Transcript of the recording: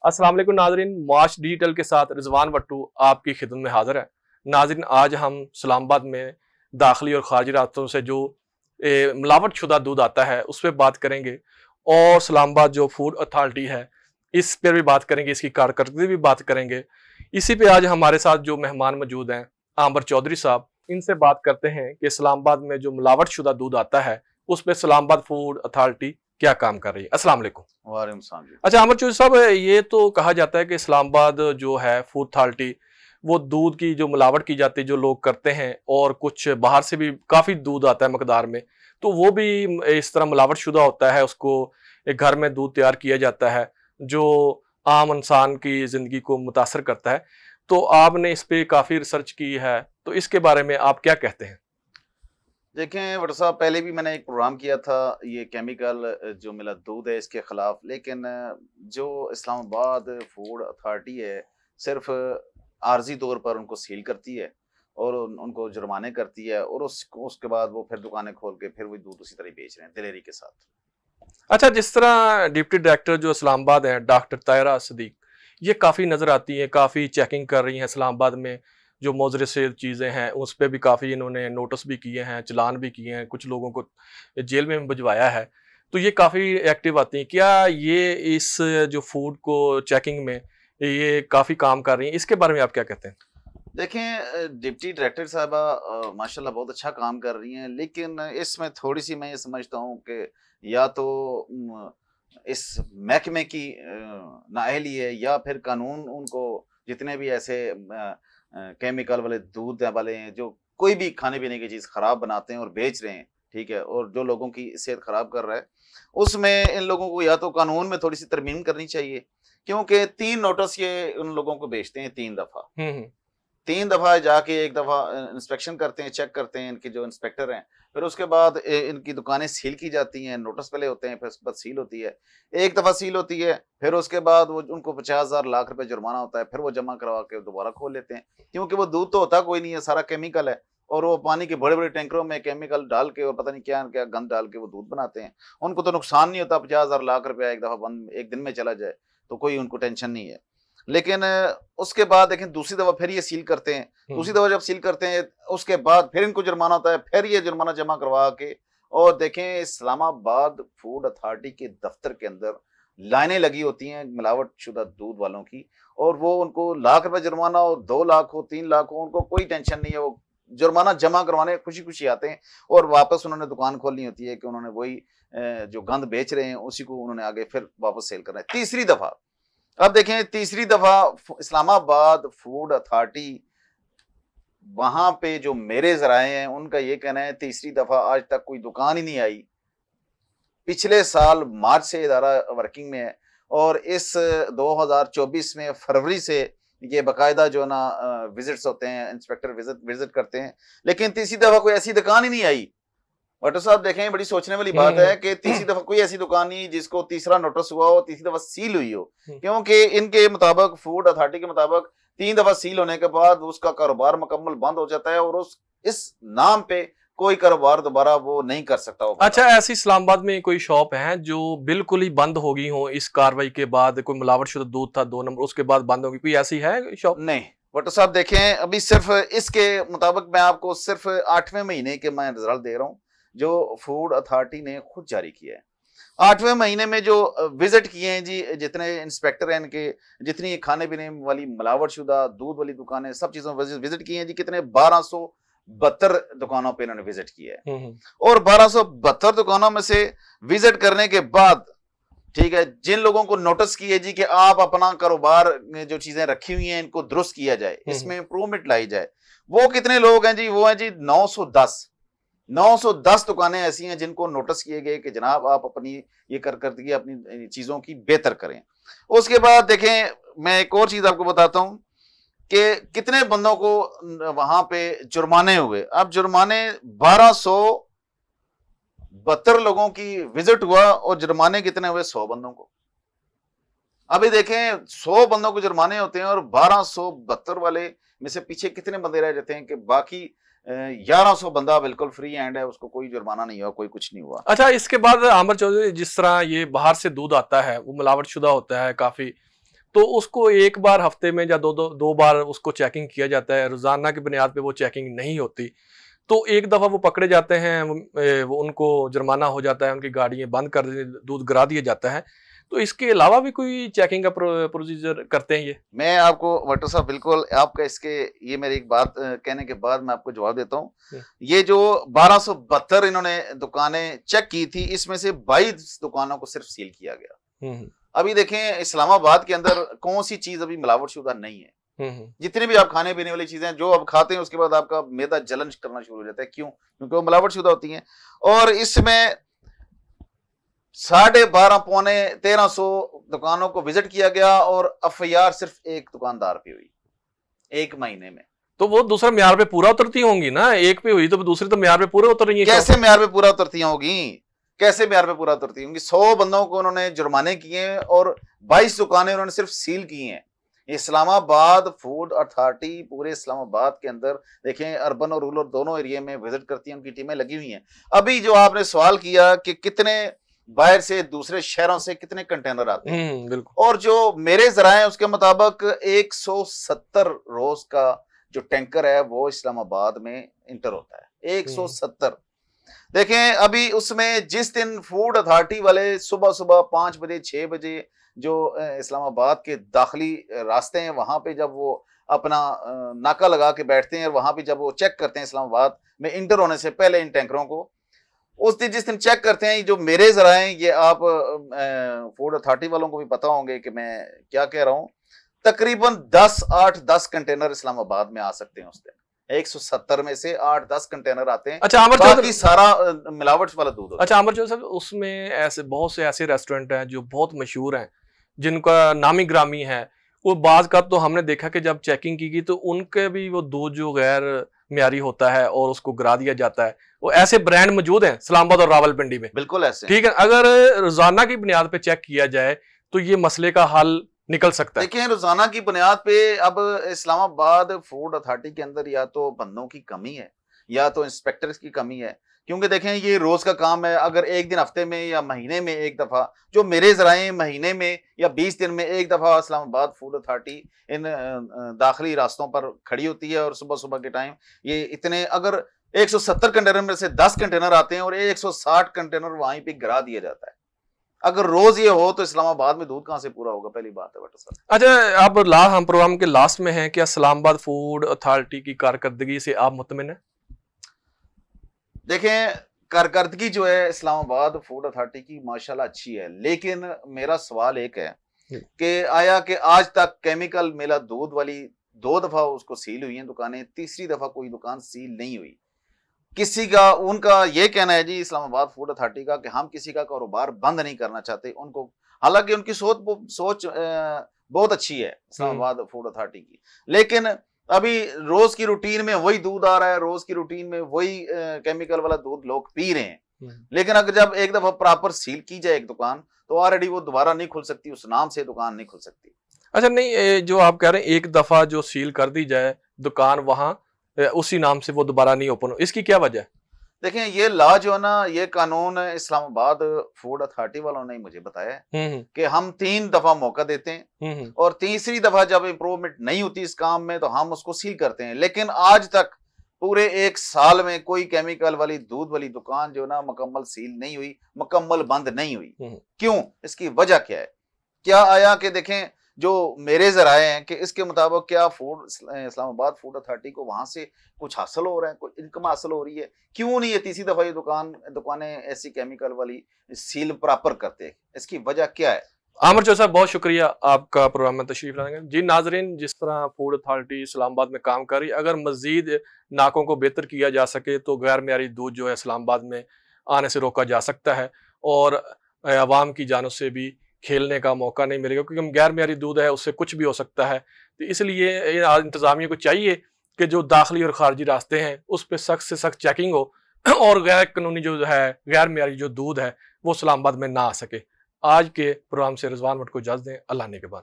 अस्सलाम वालेकुम नाजरीन, माश डिजिटल के साथ रिजवान भट्टू आपकी खिदमत में हाजिर है। नाजरीन, आज हम इस्लामाबाद में दाखिली और खारजी रास्तों से जो मिलावट शुदा दूध आता है उस पर बात करेंगे और इस्लामाबाद जो फूड अथॉरिटी है इस पर भी बात करेंगे, इसकी कारकर्दगी भी बात करेंगे। इसी पे आज हमारे साथ जो मेहमान मौजूद हैं आंबर चौधरी साहब, इनसे बात करते हैं कि इस्लामाबाद में जो मिलावट शुदा दूध आता है उस पर इस्लामाबाद फूड अथॉरिटी क्या काम कर रही है। अस्सलाम वालेकुम। वालेकुम सलाम जी। अच्छा आंबर चौधरी साहब, ये तो कहा जाता है कि इस्लामाबाद जो है फूड अथॉरिटी वो दूध की जो मिलावट की जाती है जो लोग करते हैं और कुछ बाहर से भी काफ़ी दूध आता है मकदार में, तो वो भी इस तरह मिलावट शुदा होता है, उसको एक घर में दूध तैयार किया जाता है जो आम इंसान की ज़िंदगी को मुतासर करता है। तो आपने इस पे काफ़ी रिसर्च की है, तो इसके बारे में आप क्या कहते हैं? देखें वट साहब, पहले भी मैंने एक प्रोग्राम किया था ये केमिकल जो मिला दूध है इसके खिलाफ, लेकिन जो इस्लामाबाद फूड अथॉरिटी है सिर्फ आर्जी तौर पर उनको सील करती है और उनको जुर्माने करती है और उसके बाद वो फिर दुकानें खोल के फिर वही दूध उसी तरह बेच रहे हैं दिलेरी के साथ। अच्छा, जिस तरह डिप्टी डायरेक्टर जो इस्लामाबाद है डॉक्टर तायरा सदीक, ये काफ़ी नज़र आती हैं, काफ़ी चेकिंग कर रही हैं इस्लामाबाद में जो मोजरे से चीज़ें हैं उस पर भी काफ़ी इन्होंने नोटिस भी किए हैं, चलान भी किए हैं, कुछ लोगों को जेल में भिजवाया है, तो ये काफ़ी एक्टिव आती हैं। क्या ये इस जो फूड को चेकिंग में ये काफ़ी काम कर रही हैं, इसके बारे में आप क्या कहते हैं? देखें डिप्टी डायरेक्टर साहबा माशाल्लाह बहुत अच्छा काम कर रही हैं, लेकिन इसमें थोड़ी सी मैं ये समझता हूँ कि या तो इस महकमे की नाअहली है या फिर कानून उनको जितने भी ऐसे केमिकल वाले दूध वाले हैं जो कोई भी खाने पीने की चीज़ ख़राब बनाते हैं और बेच रहे हैं, ठीक है, और जो लोगों की सेहत ख़राब कर रहा है, उसमें इन लोगों को या तो कानून में थोड़ी सी तरमीम करनी चाहिए, क्योंकि 3 नोटिस ये उन लोगों को भेजते हैं 3 दफ़ा। 3 दफ़ा जाके, एक दफ़ा इंस्पेक्शन करते हैं, चेक करते हैं इनके जो इंस्पेक्टर हैं, फिर उसके बाद इनकी दुकानें सील की जाती हैं, नोटिस पहले होते हैं, फिर उसके बाद सील होती है। एक दफ़ा सील होती है, फिर उसके बाद वो उनको 50,000 लाख रुपए जुर्माना होता है, फिर वो जमा करवा के दोबारा खोल लेते हैं, क्योंकि वो दूध तो होता कोई नहीं है, सारा केमिकल है और वो पानी के बड़े-बड़े टैंकरों में केमिकल डाल के और पता नहीं क्या-क्या गंद डाल के वो दूध बनाते हैं। उनको तो नुकसान नहीं होता, 50,000 लाख रुपया एक दफ़ा बंद एक दिन में चला जाए, तो कोई उनको टेंशन नहीं है। लेकिन उसके बाद देखें दूसरी दफ़ा फिर ये सील करते हैं, दूसरी दफ़ा जब सील करते हैं उसके बाद फिर इनको जुर्माना होता है, फिर ये जुर्माना जमा करवा के, और देखें इस्लामाबाद फूड अथॉरिटी के दफ्तर के अंदर लाइनें लगी होती हैं मिलावट शुदा दूध वालों की, और वो उनको लाख रुपए जुर्माना हो, 2 लाख हो, 3 लाख हो, उनको कोई टेंशन नहीं है, वो जुर्माना जमा करवाने खुशी-खुशी आते हैं और वापस उन्होंने दुकान खोलनी होती है कि उन्होंने वही जो गंद बेच रहे हैं उसी को उन्होंने आगे फिर वापस सेल करना है। तीसरी दफ़ा, अब देखें तीसरी दफा इस्लामाबाद फूड अथॉरिटी, वहां पे जो मेरे जराए हैं उनका ये कहना है तीसरी दफा आज तक कोई दुकान ही नहीं आई। पिछले साल मार्च से इदारा वर्किंग में है और इस 2024 में फरवरी से ये बाकायदा जो ना विजिट्स होते हैं, इंस्पेक्टर विजिट करते हैं, लेकिन तीसरी दफा कोई ऐसी दुकान ही नहीं आई। भट्टो साहब देखें, बड़ी सोचने वाली बात है कि तीसरी दफा कोई ऐसी दुकान नहीं जिसको तीसरा नोटिस हुआ हो, तीसरी दफा सील हुई हो, क्योंकि इनके मुताबिक फूड अथॉरिटी के मुताबिक 3 दफा सील होने के बाद उसका कारोबार मुकम्मल बंद हो जाता है और इस नाम पे कोई कारोबार दोबारा वो नहीं कर सकता हो। अच्छा, ऐसी इस्लामाबाद में कोई शॉप है जो बिल्कुल ही बंद हो गई हो इस कार्रवाई के बाद? कोई मिलावट शुदा दूध था 2 नंबर, उसके बाद बंद होगी, कोई ऐसी है शॉप? नहीं भट्टो साहब, देखें अभी सिर्फ इसके मुताबिक मैं आपको सिर्फ 8वें महीने के मैं रिजल्ट दे रहा हूँ जो फूड अथॉरिटी ने खुद जारी किया है। 8वें महीने में जो विजिट किए हैं जी, जितने इंस्पेक्टर हैं इनके, जितनी खाने पीने वाली मिलावट शुदा दूध वाली दुकानें, सब चीजों विजिट किए हैं जी, कितने 1272 दुकानों पे इन्होंने विजिट किया है। और 1272 दुकानों में से विजिट करने के बाद, ठीक है, जिन लोगों को नोटिस किए जी कि आप अपना कारोबार में जो चीजें रखी हुई हैं इनको दुरुस्त किया जाए, इसमें इंप्रूवमेंट लाई जाए, वो कितने लोग हैं जी? वो हैं जी 910 दुकानें ऐसी हैं जिनको नोटिस किए गए कि जनाब आप अपनी ये करके अपनी चीजों की बेहतर करें। उसके बाद देखें, मैं एक और चीज आपको बताता हूं कि कितने बंदों को वहां पे जुर्माने हुए। अब जुर्माने 1272 लोगों की विजिट हुआ और जुर्माने कितने हुए? 100 बंदों को। अभी देखें 100 बंदों को जुर्माने होते हैं और 1272 वाले में से पीछे कितने बंदे रह जाते हैं कि बाकी 1100 बंदा बिल्कुल फ्री हैंड है, उसको कोई जुर्माना नहीं हुआ, कोई कुछ नहीं हुआ। अच्छा, इसके बाद आमिर चौधरी, जिस तरह ये बाहर से दूध आता है वो मिलावट शुदा होता है काफी, तो उसको एक बार हफ्ते में या दो बार उसको चेकिंग किया जाता है, रोजाना की बुनियाद पे वो चेकिंग नहीं होती, तो एक दफा वो पकड़े जाते हैं, वो उनको जुर्माना हो जाता है, उनकी गाड़ियां बंद कर दूध गिरा दिया जाता है। तो इसके अलावा भी कोई चेकिंग का प्रोसीजर करते हैं ये? मैं आपको वट्टू साहब बिल्कुल आपका इसके ये मेरी एक बात कहने के बाद मैं आपको जवाब देता हूँ। ये जो 1272 इन्होंने दुकानें चेक की थी, इसमें से 22 दुकानों को सिर्फ सील किया गया। अभी देखें इस्लामाबाद के अंदर कौन सी चीज अभी मिलावटशुदा नहीं है। जितनी भी आप खाने पीने वाली चीजें जो आप खाते हैं उसके बाद आपका मैदा जलन करना शुरू हो जाता है। क्यों? क्योंकि वो मिलावटशुदा होती हैं। और इसमें 12.5 पौने 1300 दुकानों को विजिट किया गया और एफआईआर सिर्फ एक दुकानदार पे हुई 1 महीने में। तो वो दूसरा म्यार पे पूरा उतरती होंगी ना, एक पे हुई तो दूसरी तो म्यार पे पूरा उतर रही है। कैसे म्यार पे पूरा उतरती होंगी? कैसे म्यार पे पूरा उतरती होंगी? 100 बंदों को उन्होंने जुर्माने किए और 22 दुकानें उन्होंने सिर्फ सील की हैं। इस्लामाबाद फूड अथॉरिटी पूरे इस्लामाबाद के अंदर देखें अर्बन और रूरल दोनों एरिया में विजिट करती है, उनकी टीमें लगी हुई हैं। अभी जो आपने सवाल किया कि कितने बाहर से दूसरे शहरों से कितने कंटेनर आते हैं, बिल्कुल। और जो मेरे जराए हैं उसके मुताबिक 170 रोज का जो टैंकर है वो इस्लामाबाद में इंटर होता है। 170। देखें अभी उसमें जिस दिन फूड अथॉरिटी वाले सुबह सुबह 5 बजे 6 बजे जो इस्लामाबाद के दाखिली रास्ते हैं वहां पे जब वो अपना नाका लगा के बैठते हैं और वहां पे जब वो चेक करते हैं इस्लामाबाद में इंटर होने से पहले इन टैंकरों को, उस दिन जिस दिन चेक करते हैं, जो मेरे जराए ये आप फूड अथॉरिटी वालों को भी पता होंगे कि मैं क्या कह रहा हूं, तकरीबन 8-10 कंटेनर इस्लामाबाद में आ सकते हैं उस दिन। 170 में से 8-10 कंटेनर आते हैं। अच्छा आमर बाकी सारा मिलावट वाला दूध होता है। अच्छा आमर साहब, उसमें ऐसे बहुत से ऐसे रेस्टोरेंट हैं जो बहुत मशहूर हैं, जिनका नामी ग्रामी है, वो बाज का तो हमने देखा कि जब चेकिंग की गई तो उनके भी वो दूध जो गैर म्यारी होता है और उसको गिरा दिया जाता है। वो ऐसे ब्रांड मौजूद हैं इस्लामाबाद और रावलपिंडी में। बिल्कुल ऐसे। ठीक है, अगर रोजाना की बुनियाद पे चेक किया जाए तो ये मसले का हल निकल सकता है। देखिए रोजाना की बुनियाद पे अब इस्लामाबाद फूड अथॉरिटी के अंदर या तो बंदों की कमी है या तो इंस्पेक्टर्स की कमी है, क्योंकि देखें ये रोज का काम है। अगर एक दिन हफ्ते में या महीने में एक दफा, जो मेरे जराए महीने में या 20 दिन में एक दफा इस्लामाबाद फूड अथॉरिटी इन दाखिली रास्तों पर खड़ी होती है और सुबह सुबह के टाइम ये इतने, अगर 170 कंटेनर में से 10 कंटेनर आते हैं और 160 कंटेनर वहीं पे गिरा दिया जाता है। अगर रोज ये हो तो इस्लामाबाद में दूध कहां से पूरा होगा? पहली बात है भट्ट साहब। अच्छा, अब हम प्रोग्राम के लास्ट में हैं, क्या इस्लामाबाद फूड अथॉरिटी की कारकर्दगी से आप मुतमिन हैं? देखें कारकर्दगी जो है इस्लामाबाद फूड अथॉरिटी की माशाल्लाह अच्छी है, लेकिन मेरा सवाल एक है कि आया कि आज तक केमिकल मिला दूध वाली 2 दफा उसको सील हुई हैं दुकानें, तीसरी दफा कोई दुकान सील नहीं हुई। किसी का उनका ये कहना है जी इस्लामाबाद फूड अथॉरिटी का कि हम किसी का कारोबार बंद नहीं करना चाहते उनको, हालांकि उनकी सोच बहुत अच्छी है इस्लामाबाद फूड अथॉरिटी की, लेकिन अभी रोज की रूटीन में वही दूध आ रहा है, रोज की रूटीन में वही केमिकल वाला दूध लोग पी रहे हैं। लेकिन अगर जब एक दफा प्रॉपर सील की जाए एक दुकान तो ऑलरेडी वो दोबारा नहीं खुल सकती, उस नाम से दुकान नहीं खुल सकती। अच्छा नहीं, जो आप कह रहे हैं एक दफा जो सील कर दी जाए दुकान वहां उसी नाम से वो दोबारा नहीं ओपन हो, इसकी क्या वजह है? देखें ये लॉ जो है ना, ये कानून इस्लामाबाद फूड अथॉरिटी वालों ने मुझे बताया कि हम 3 दफा मौका देते हैं और तीसरी दफा जब इंप्रूवमेंट नहीं होती इस काम में तो हम उसको सील करते हैं। लेकिन आज तक पूरे 1 साल में कोई केमिकल वाली दूध वाली दुकान जो ना मुकम्मल सील नहीं हुई, मुकम्मल बंद नहीं हुई। क्यों? इसकी वजह क्या है? क्या आया कि देखें जो मेरे जराए हैं कि इसके मुताबिक क्या फूड इस्लामाबाद फूड अथॉरिटी को वहां से कुछ हासिल हो रहा है, कुछ इनकम हासिल हो रही है? क्यों नहीं है तीसरी दफा ये दुकानें ऐसी केमिकल वाली सील प्रॉपर करते हैं? इसकी वजह क्या है? आमर चौधरी साहब बहुत शुक्रिया आपका प्रोग्राम में तशरीफ लाने का। जी नाजरीन, जिस तरह फूड अथॉरिटी इस्लामाबाद में काम कर रही है, अगर मजीद नाकों को बेहतर किया जा सके तो गैर मेयारी दूध जो है इस्लामाबाद में आने से रोका जा सकता है और अवाम की जानब से भी खेलने का मौका नहीं मिलेगा, क्योंकि हम गैर मेयारी दूध है उससे कुछ भी हो सकता है। तो इसलिए इंतजामिया को चाहिए कि जो दाखिली और खारजी रास्ते हैं उस पर सख्त से सख्त चेकिंग हो और गैर कानूनी जो है गैर मेयारी जो दूध है वो इस्लामाबाद में ना आ सके। आज के प्रोग्राम से रिजवान भट्ट को इजाज़त दें। अल्लाह ने के बाद।